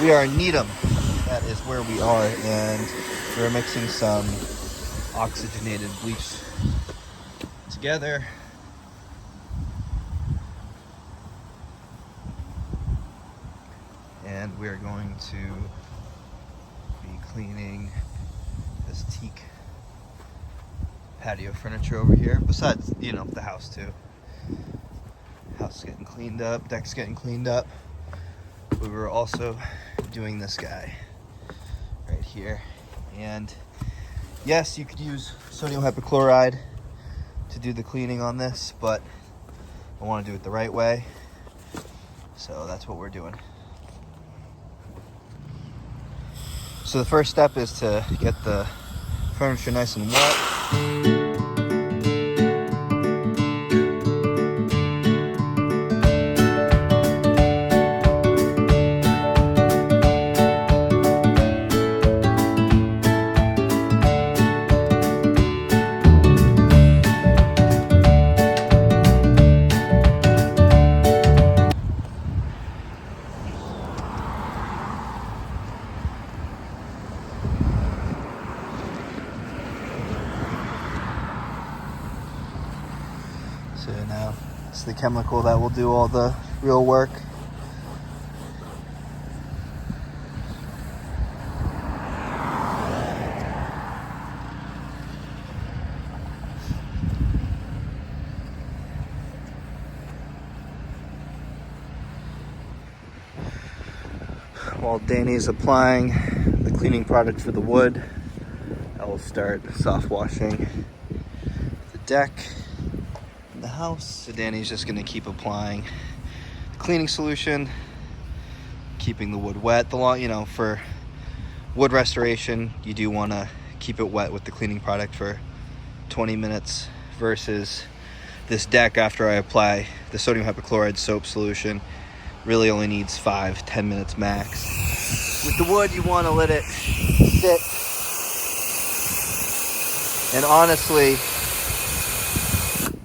We are in Needham. That is where we are, and we're mixing some oxygenated bleach together. And we're going to be cleaning this teak patio furniture over here, besides, you know, the house too. House is getting cleaned up, deck's getting cleaned up. We were also doing this guy right here. And yes, you could use sodium hypochlorite to do the cleaning on this, but I want to do it the right way. So that's what we're doing. So the first step is to get the furniture nice and wet. So now it's the chemical that will do all the real work. While Danny's applying the cleaning product for the wood, I will start soft washing the deck in the house. So Danny's just going to keep applying the cleaning solution, keeping the wood wet. For wood restoration, you do want to keep it wet with the cleaning product for 20 minutes versus this deck, after I apply the sodium hypochlorite soap solution, really only needs 5-10 minutes max. With the wood, you want to let it sit. And honestly,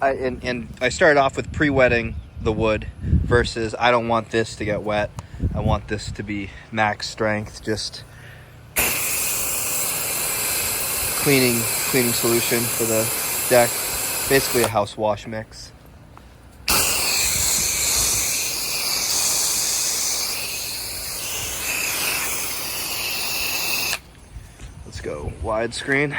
I started off with pre-wetting the wood versus I don't want this to get wet. I want this to be max strength, just cleaning solution for the deck. Basically a house wash mix. Let's go widescreen.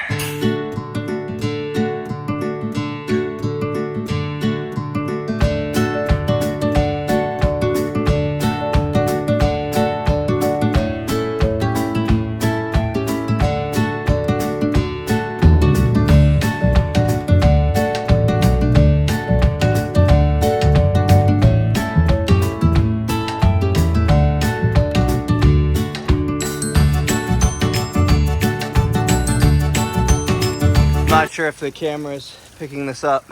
Not sure if the camera is picking this up,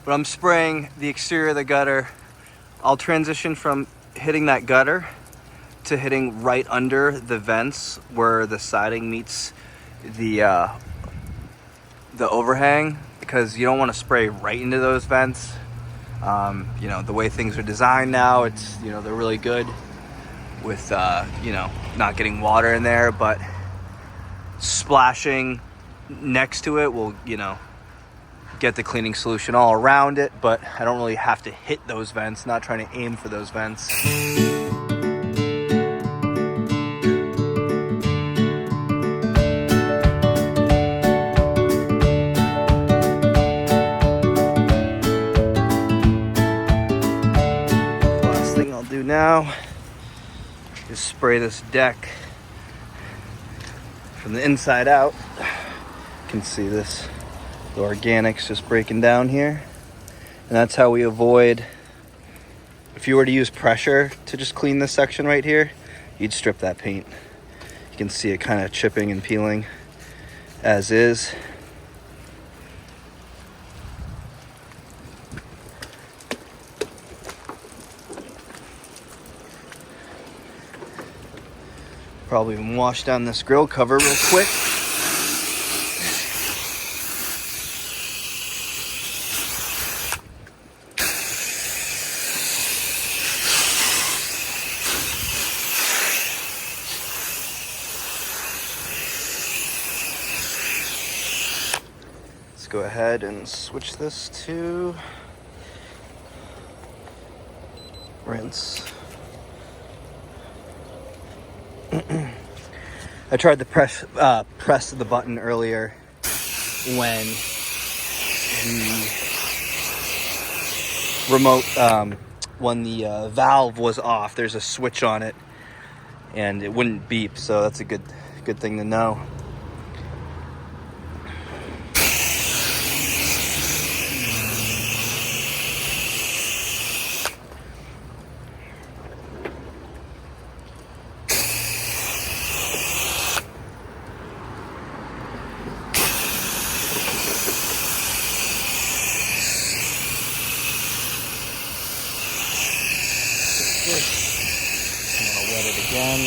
but I'm spraying the exterior of the gutter. I'll transition from hitting that gutter to hitting right under the vents where the siding meets the overhang, because you don't want to spray right into those vents. The way things are designed now, it's, they're really good with, not getting water in there, but splashing next to it will, get the cleaning solution all around it, but I don't really have to hit those vents, not trying to aim for those vents. Last thing I'll do now is spray this deck from the inside out. You can see this, the organics just breaking down here, and that's how we avoid, if you were to use pressure to just clean this section right here, you'd strip that paint. You can see it kind of chipping and peeling as is. Probably even wash down this grill cover real quick. go ahead and switch this to rinse. I tried to press the button earlier when the remote, when the valve was off. There's a switch on it, and it wouldn't beep. So that's a good thing to know. I'm gonna wet it again.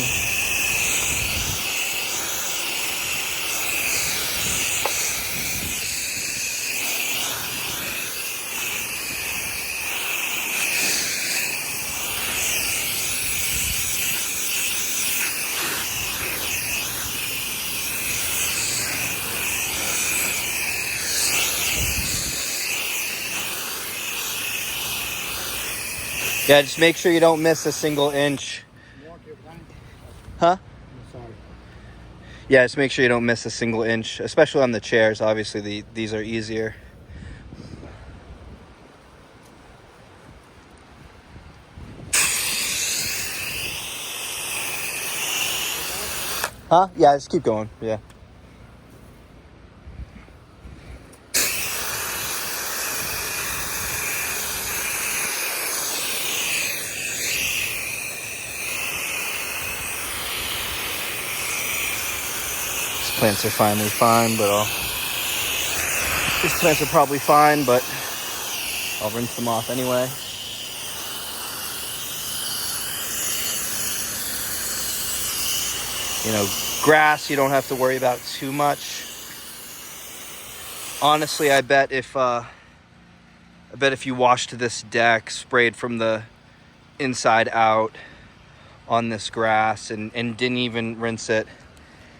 Yeah, just make sure you don't miss a single inch. Huh? Yeah, just make sure you don't miss a single inch, especially on the chairs. Obviously, these are easier. Huh? Yeah, just keep going. Yeah. These plants are finally fine, but these plants are probably fine, but I'll rinse them off anyway. You know, grass you don't have to worry about too much. Honestly, I bet if you washed this deck, sprayed from the inside out on this grass and didn't even rinse it,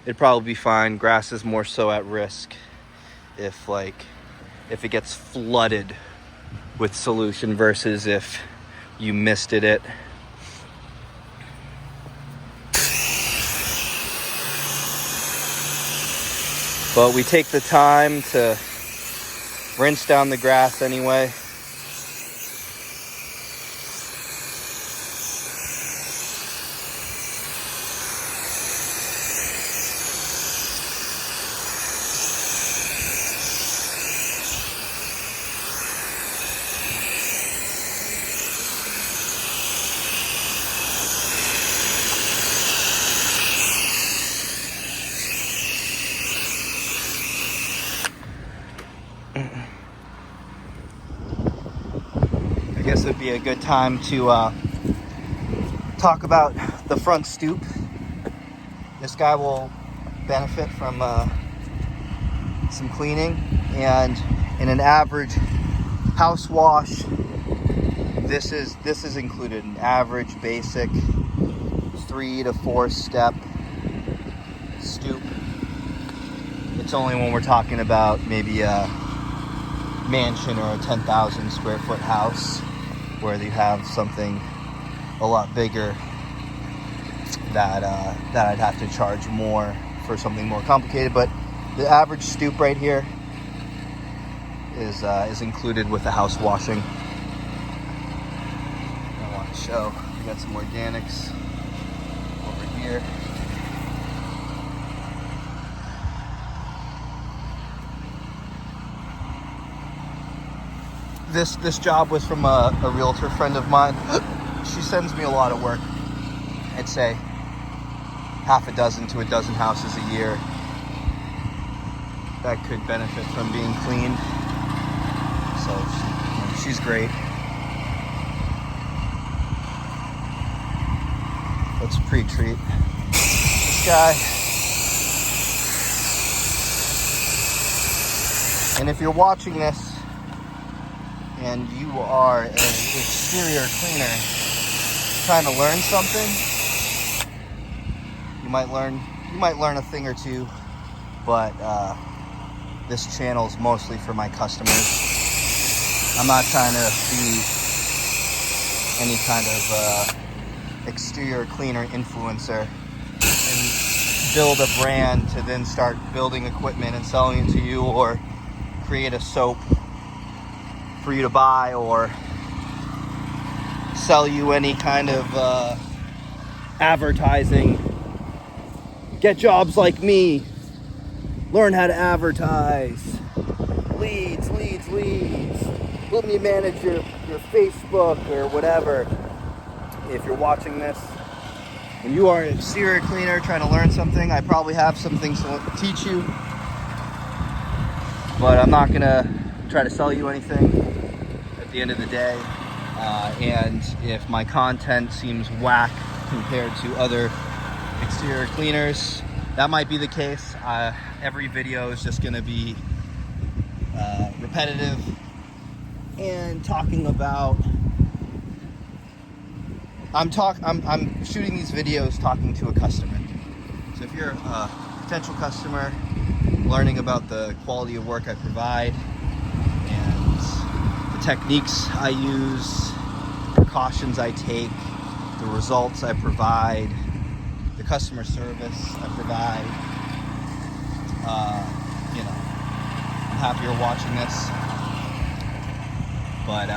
it'd probably be fine. Grass is more so at risk if it gets flooded with solution versus if you misted it. But we take the time to rinse down the grass anyway. I guess it would be a good time to talk about the front stoop. This guy will benefit from some cleaning, and in an average house wash, this is included. An average basic 3 to 4 step stoop. It's only when we're talking about maybe a mansion or a 10,000 square foot house where you have something a lot bigger that I'd have to charge more for something more complicated. But the average stoop right here is included with the house washing. I want to show we got some organics over here. This job was from a realtor friend of mine. She sends me a lot of work. I'd say half a dozen to a dozen houses a year that could benefit from being cleaned. So she's great. Let's pre-treat this guy. And if you're watching this and you are an exterior cleaner trying to learn something, you might learn a thing or two, but this channel is mostly for my customers. I'm not trying to be any kind of exterior cleaner influencer and build a brand to then start building equipment and selling it to you, or create a soap for you to buy, or sell you any kind of advertising. Get jobs like me. Learn how to advertise. Leads. Let me manage your Facebook or whatever. If you're watching this and you are an exterior cleaner trying to learn something, I probably have some things to teach you. But I'm not gonna try to sell you anything at the end of the day. And if my content seems whack compared to other exterior cleaners, that might be the case. Every video is just gonna be repetitive and talking about. I'm shooting these videos talking to a customer. So if you're a potential customer, learning about the quality of work I provide and the techniques I use, precautions I take, the results I provide, the customer service I provide, I'm happy you're watching this. But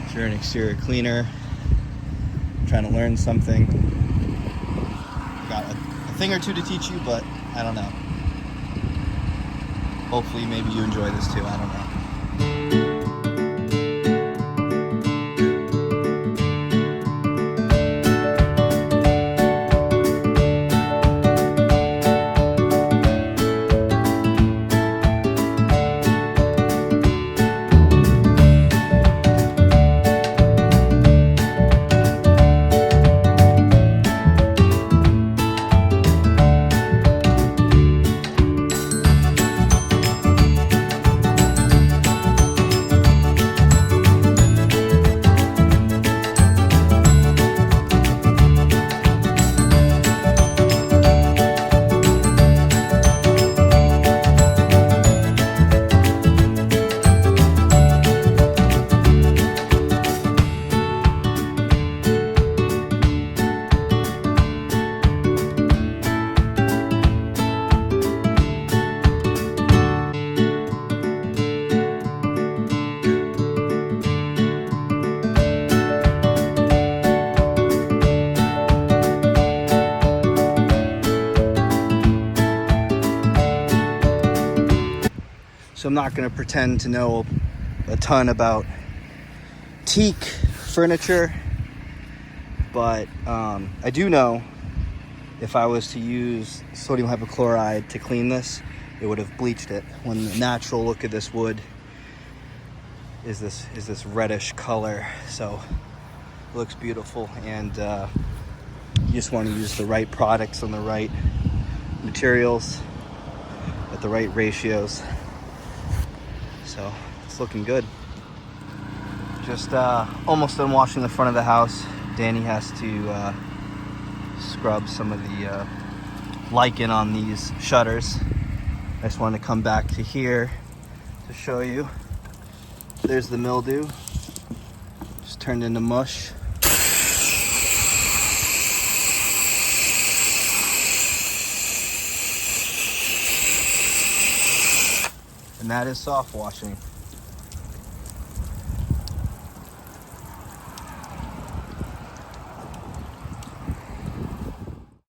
if you're an exterior cleaner trying to learn something, I got a thing or two to teach you, but I don't know. Hopefully maybe you enjoy this too, I don't know. So I'm not going to pretend to know a ton about teak furniture, but I do know if I was to use sodium hypochlorite to clean this, it would have bleached it. When the natural look of this wood is this reddish color, so it looks beautiful. And you just want to use the right products and the right materials at the right ratios. So it's looking good. Just almost done washing the front of the house. Danny has to scrub some of the lichen on these shutters. I just wanted to come back to here to show you. There's the mildew. Just turned into mush. And that is soft washing.